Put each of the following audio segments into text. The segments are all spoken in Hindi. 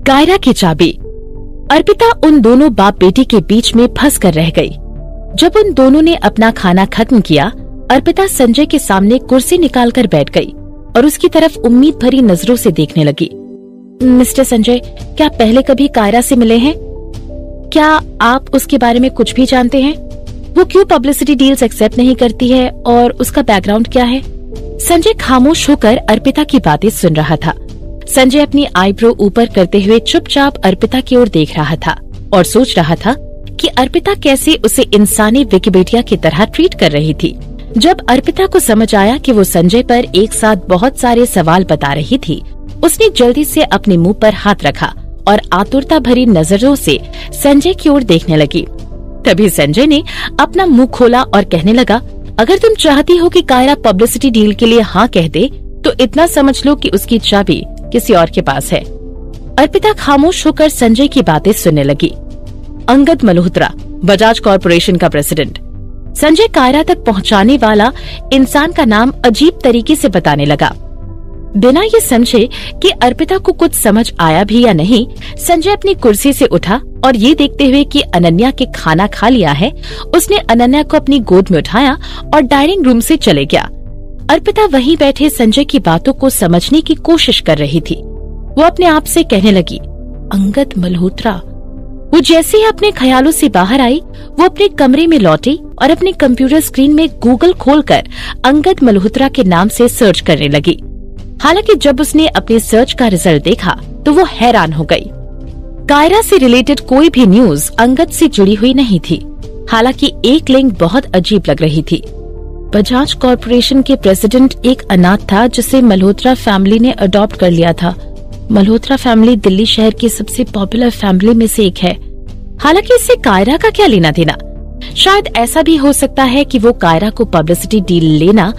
कायरा की चाबी। अर्पिता उन दोनों बाप बेटी के बीच में फंस कर रह गई। जब उन दोनों ने अपना खाना खत्म किया, अर्पिता संजय के सामने कुर्सी निकालकर बैठ गई और उसकी तरफ उम्मीद भरी नजरों से देखने लगी। मिस्टर संजय, क्या पहले कभी कायरा से मिले हैं? क्या आप उसके बारे में कुछ भी जानते हैं? वो क्यों पब्लिसिटी डील्स एक्सेप्ट नहीं करती है और उसका बैकग्राउंड क्या है? संजय खामोश होकर अर्पिता की बातें सुन रहा था। संजय अपनी आईब्रो ऊपर करते हुए चुपचाप अर्पिता की ओर देख रहा था और सोच रहा था कि अर्पिता कैसे उसे इंसानी विकिपीडिया की तरह ट्रीट कर रही थी। जब अर्पिता को समझ आया कि वो संजय पर एक साथ बहुत सारे सवाल बता रही थी, उसने जल्दी से अपने मुंह पर हाथ रखा और आतुरता भरी नजरों से संजय की ओर देखने लगी। तभी संजय ने अपना मुंह खोला और कहने लगा, अगर तुम चाहती हो कि कायरा पब्लिसिटी डील के लिए हाँ कह दे, तो इतना समझ लो कि उसकी चाबी किसी और के पास है। अर्पिता खामोश होकर संजय की बातें सुनने लगी। अंगद मल्होत्रा, बजाज कॉर्पोरेशन का प्रेसिडेंट। संजय कायरा तक पहुंचाने वाला इंसान का नाम अजीब तरीके से बताने लगा। बिना ये समझे कि अर्पिता को कुछ समझ आया भी या नहीं, संजय अपनी कुर्सी से उठा और ये देखते हुए कि अनन्या के खाना खा लिया है, उसने अनन्या को अपनी गोद में उठाया और डाइनिंग रूम से चले गया। अर्पिता वहीं बैठे संजय की बातों को समझने की कोशिश कर रही थी। वो अपने आप से कहने लगी, अंगद मल्होत्रा। वो जैसे ही अपने ख्यालों से बाहर आई, वो अपने कमरे में लौटी और अपने कंप्यूटर स्क्रीन में गूगल खोलकर अंगद मल्होत्रा के नाम से सर्च करने लगी। हालांकि जब उसने अपने सर्च का रिजल्ट देखा तो वो हैरान हो गई। कायरा से रिलेटेड कोई भी न्यूज अंगद से जुड़ी हुई नहीं थी। हालांकि एक लिंक बहुत अजीब लग रही थी। बजाज कॉर्पोरेशन के प्रेसिडेंट एक अनाथ था जिसे मल्होत्रा फैमिली ने अडॉप्ट कर लिया था। मल्होत्रा फैमिली दिल्ली शहर की सबसे पॉपुलर फैमिली में से एक है। हालांकि इससे कायरा का क्या लेना देना? शायद ऐसा भी हो सकता है कि वो कायरा को पब्लिसिटी डील लेना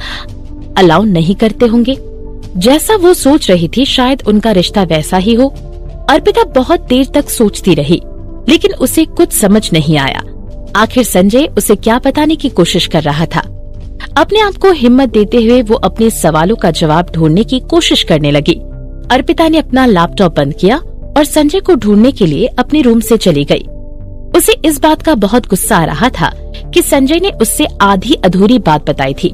अलाउ नहीं करते होंगे। जैसा वो सोच रही थी, शायद उनका रिश्ता वैसा ही हो। अर्पिता बहुत देर तक सोचती रही, लेकिन उसे कुछ समझ नहीं आया। आखिर संजय उसे क्या बताने की कोशिश कर रहा था? अपने आप को हिम्मत देते हुए वो अपने सवालों का जवाब ढूंढने की कोशिश करने लगी। अर्पिता ने अपना लैपटॉप बंद किया और संजय को ढूंढने के लिए अपने रूम से चली गई। उसे इस बात का बहुत गुस्सा आ रहा था कि संजय ने उससे आधी अधूरी बात बताई थी।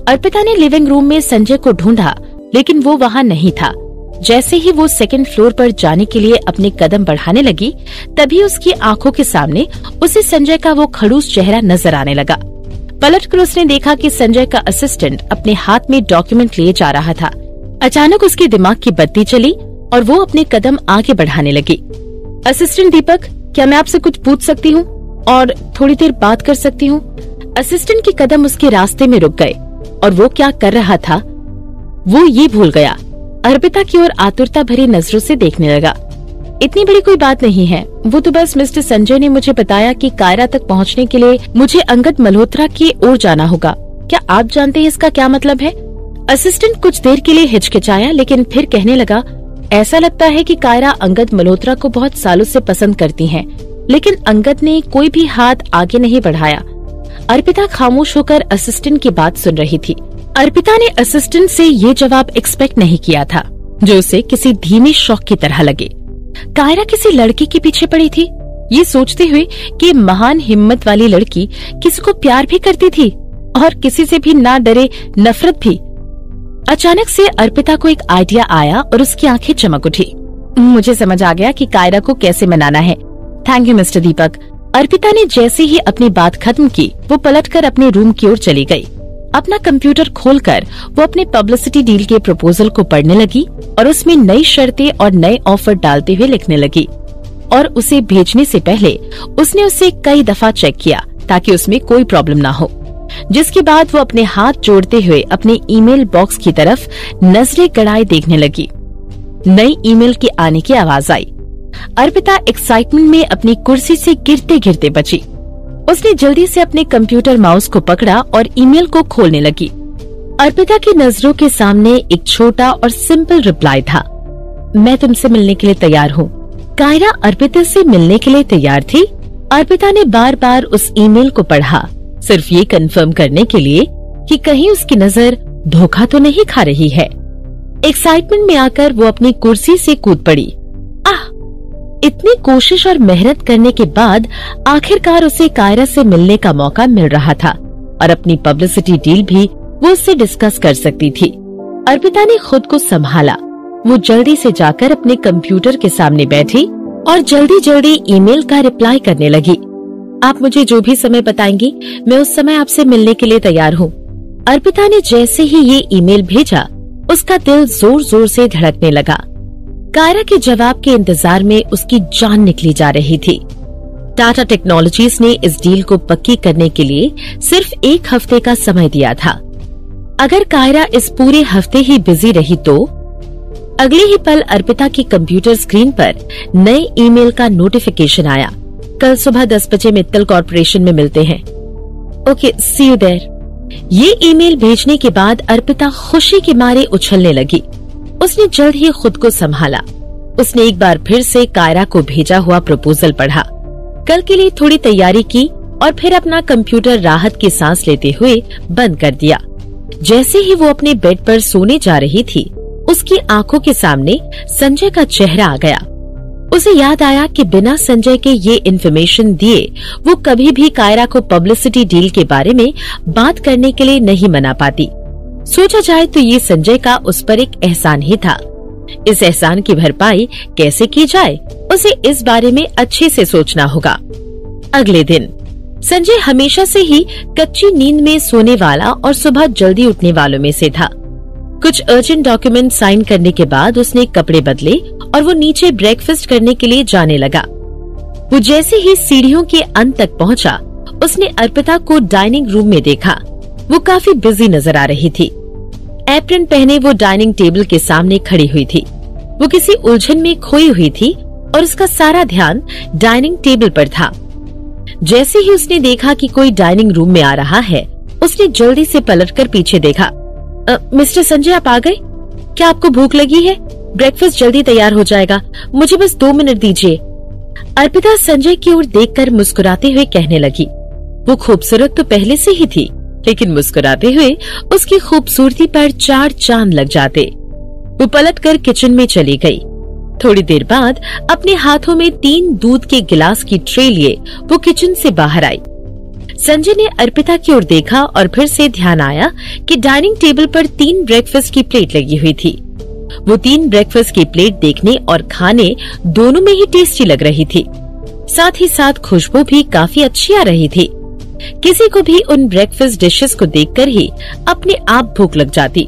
अर्पिता ने लिविंग रूम में संजय को ढूंढा, लेकिन वो वहाँ नहीं था। जैसे ही वो सेकंड फ्लोर पर जाने के लिए अपने कदम बढ़ाने लगी, तभी उसकी आंखों के सामने उसे संजय का वो खड़ूस चेहरा नजर आने लगा। पलटकर उसने देखा कि संजय का असिस्टेंट अपने हाथ में डॉक्यूमेंट लिए जा रहा था। अचानक उसके दिमाग की बत्ती चली और वो अपने कदम आगे बढ़ाने लगी। असिस्टेंट दीपक, क्या मैं आपसे कुछ पूछ सकती हूँ और थोड़ी देर बात कर सकती हूँ? असिस्टेंट के कदम उसके रास्ते में रुक गए और वो क्या कर रहा था वो ये भूल गया। अर्पिता की ओर आतुरता भरी नजरों से देखने लगा। इतनी बड़ी कोई बात नहीं है, वो तो बस मिस्टर संजय ने मुझे बताया कि कायरा तक पहुंचने के लिए मुझे अंगद मल्होत्रा की ओर जाना होगा। क्या आप जानते हैं इसका क्या मतलब है? असिस्टेंट कुछ देर के लिए हिचकिचाया, लेकिन फिर कहने लगा, ऐसा लगता है कि कायरा अंगद मल्होत्रा को बहुत सालों से पसंद करती हैं, लेकिन अंगद ने कोई भी हाथ आगे नहीं बढ़ाया। अर्पिता खामोश होकर असिस्टेंट की बात सुन रही थी। अर्पिता ने असिस्टेंट से ये जवाब एक्सपेक्ट नहीं किया था, जो उसे किसी धीमे शौक की तरह लगे। कायरा किसी लड़के के पीछे पड़ी थी, ये सोचते हुए कि महान हिम्मत वाली लड़की किसी को प्यार भी करती थी और किसी से भी ना डरे, नफरत भी। अचानक से अर्पिता को एक आइडिया आया और उसकी आंखें चमक उठी। मुझे समझ आ गया कि कायरा को कैसे मनाना है। थैंक यू मिस्टर दीपक। अर्पिता ने जैसे ही अपनी बात खत्म की, वो पलटकर अपने रूम की ओर चली गई। अपना कंप्यूटर खोलकर वो अपने पब्लिसिटी डील के प्रपोजल को पढ़ने लगी और उसमें नई शर्तें और नए ऑफर डालते हुए लिखने लगी। और उसे भेजने से पहले उसने उसे कई दफा चेक किया ताकि उसमें कोई प्रॉब्लम ना हो। जिसके बाद वो अपने हाथ जोड़ते हुए अपने ईमेल बॉक्स की तरफ नजरें गड़ाए देखने लगी। नई ईमेल के आने की आवाज आई। अर्पिता एक्साइटमेंट में अपनी कुर्सी से गिरते गिरते बची। उसने जल्दी से अपने कंप्यूटर माउस को पकड़ा और ईमेल को खोलने लगी। अर्पिता की नजरों के सामने एक छोटा और सिंपल रिप्लाई था, मैं तुमसे मिलने के लिए तैयार हूँ। कायरा अर्पिता से मिलने के लिए तैयार थी। अर्पिता ने बार बार उस ईमेल को पढ़ा, सिर्फ ये कंफर्म करने के लिए कि कहीं उसकी नजर धोखा तो नहीं खा रही है। एक्साइटमेंट में आकर वो अपनी कुर्सी से कूद पड़ी। आह! इतनी कोशिश और मेहनत करने के बाद आखिरकार उसे कायरा से मिलने का मौका मिल रहा था और अपनी पब्लिसिटी डील भी वो उससे डिस्कस कर सकती थी। अर्पिता ने खुद को संभाला। वो जल्दी से जाकर अपने कंप्यूटर के सामने बैठी और जल्दी जल्दी ईमेल का रिप्लाई करने लगी। आप मुझे जो भी समय बताएंगी, मैं उस समय आपसे मिलने के लिए तैयार हूँ। अर्पिता ने जैसे ही ये ईमेल भेजा, उसका दिल जोर जोर से धड़कने लगा। कायरा के जवाब के इंतजार में उसकी जान निकली जा रही थी। टाटा टेक्नोलॉजीज ने इस डील को पक्की करने के लिए सिर्फ 1 हफ्ते का समय दिया था। अगर कायरा इस पूरे हफ्ते ही बिजी रही तो अगले ही पल अर्पिता की कंप्यूटर स्क्रीन पर नए ईमेल का नोटिफिकेशन आया। कल सुबह 10 बजे मित्तल कॉर्पोरेशन में मिलते हैं। Okay, see you there. ये ईमेल भेजने के बाद अर्पिता खुशी के मारे उछलने लगी। उसने जल्द ही खुद को संभाला। उसने एक बार फिर से कायरा को भेजा हुआ प्रपोजल पढ़ा, कल के लिए थोड़ी तैयारी की और फिर अपना कंप्यूटर राहत की सांस लेते हुए बंद कर दिया। जैसे ही वो अपने बेड पर सोने जा रही थी, उसकी आंखों के सामने संजय का चेहरा आ गया। उसे याद आया कि बिना संजय के ये इन्फॉर्मेशन दिए वो कभी भी कायरा को पब्लिसिटी डील के बारे में बात करने के लिए नहीं मना पाती। सोचा जाए तो ये संजय का उस पर एक एहसान ही था। इस एहसान की भरपाई कैसे की जाए, उसे इस बारे में अच्छे से सोचना होगा। अगले दिन संजय हमेशा से ही कच्ची नींद में सोने वाला और सुबह जल्दी उठने वालों में से था। कुछ अर्जेंट डॉक्यूमेंट साइन करने के बाद उसने कपड़े बदले और वो नीचे ब्रेकफास्ट करने के लिए जाने लगा। वो जैसे ही सीढ़ियों के अंत तक पहुंचा, उसने अर्पिता को डाइनिंग रूम में देखा। वो काफी बिजी नजर आ रही थी। एप्रन पहने वो डाइनिंग टेबल के सामने खड़ी हुई थी। वो किसी उलझन में खोई हुई थी और उसका सारा ध्यान डाइनिंग टेबल पर था। जैसे ही उसने देखा कि कोई डाइनिंग रूम में आ रहा है, उसने जल्दी से पलटकर पीछे देखा। मिस्टर संजय, आप आ गए? क्या आपको भूख लगी है? ब्रेकफास्ट जल्दी तैयार हो जाएगा, मुझे बस 2 मिनट दीजिए। अर्पिता संजय की ओर देखकर मुस्कुराते हुए कहने लगी। वो खूबसूरत तो पहले से ही थी, लेकिन मुस्कुराते हुए उसकी खूबसूरती पर 4 चांद लग जाते। वो पलटकर किचन में चली गई। थोड़ी देर बाद अपने हाथों में 3 दूध के गिलास की ट्रे लिए वो किचन से बाहर आई। संजय ने अर्पिता की ओर देखा और फिर से ध्यान आया कि डाइनिंग टेबल पर 3 ब्रेकफास्ट की प्लेट लगी हुई थी। वो 3 ब्रेकफास्ट की प्लेट देखने और खाने दोनों में ही टेस्टी लग रही थी। साथ ही साथ खुशबू भी काफी अच्छी आ रही थी। किसी को भी उन ब्रेकफास्ट डिशेस को देखकर ही अपने आप भूख लग जाती।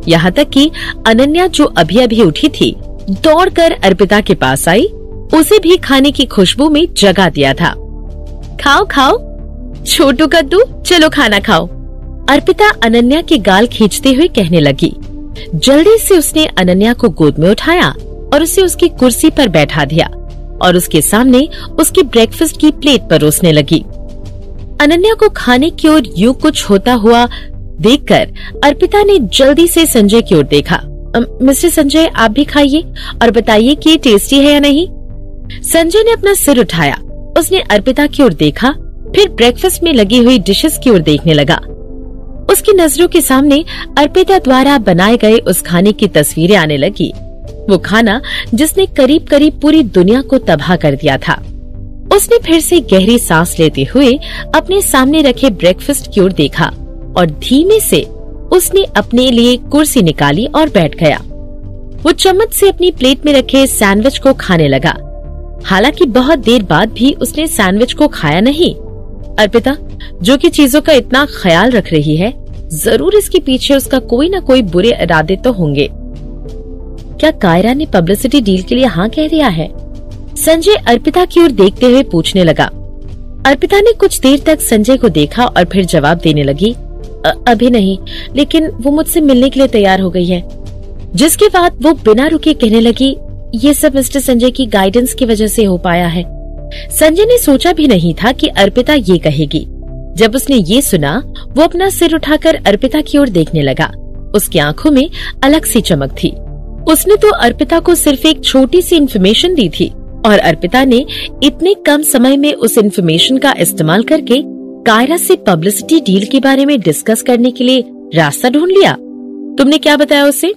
यहाँ तक कि अनन्या, जो अभी अभी उठी थी, दौड़कर अर्पिता के पास आई। उसे भी खाने की खुशबू में जगा दिया था। खाओ खाओ छोटू कद्दू, चलो खाना खाओ। अर्पिता अनन्या के गाल खींचते हुए कहने लगी। जल्दी से उसने अनन्या को गोद में उठाया और उसे उसकी कुर्सी पर बैठा दिया और उसके सामने उसकी ब्रेकफास्ट की प्लेट परोसने लगी। अनन्या को खाने की ओर यूं कुछ होता हुआ देखकर अर्पिता ने जल्दी से संजय की ओर देखा। मिस्टर संजय, आप भी खाइए और बताइए कि ये टेस्टी है या नहीं। संजय ने अपना सिर उठाया। उसने अर्पिता की ओर देखा, फिर ब्रेकफास्ट में लगी हुई डिशेस की ओर देखने लगा। उसकी नजरों के सामने अर्पिता द्वारा बनाए गए उस खाने की तस्वीरें आने लगी। वो खाना जिसने करीब करीब पूरी दुनिया को तबाह कर दिया था। उसने फिर से गहरी सांस लेते हुए अपने सामने रखे ब्रेकफास्ट की ओर देखा और धीमे से उसने अपने लिए कुर्सी निकाली और बैठ गया। वो चम्मच से अपनी प्लेट में रखे सैंडविच को खाने लगा। हालांकि बहुत देर बाद भी उसने सैंडविच को खाया नहीं। अर्पिता, जो कि चीजों का इतना ख्याल रख रही है, जरूर इसके पीछे उसका कोई न कोई बुरे इरादे तो होंगे। क्या कायरा ने पब्लिसिटी डील के लिए हाँ कह दिया है? संजय अर्पिता की ओर देखते हुए पूछने लगा। अर्पिता ने कुछ देर तक संजय को देखा और फिर जवाब देने लगी, अभी नहीं, लेकिन वो मुझसे मिलने के लिए तैयार हो गई है। जिसके बाद वो बिना रुके कहने लगी, ये सब मिस्टर संजय की गाइडेंस की वजह से हो पाया है। संजय ने सोचा भी नहीं था कि अर्पिता ये कहेगी। जब उसने ये सुना, वो अपना सिर उठाकर अर्पिता की ओर देखने लगा। उसकी आंखों में अलग सी चमक थी। उसने तो अर्पिता को सिर्फ एक छोटी सी इन्फॉर्मेशन दी थी और अर्पिता ने इतने कम समय में उस इन्फॉर्मेशन का इस्तेमाल करके कायरा से पब्लिसिटी डील के बारे में डिस्कस करने के लिए रास्ता ढूंढ लिया। तुमने क्या बताया उसे?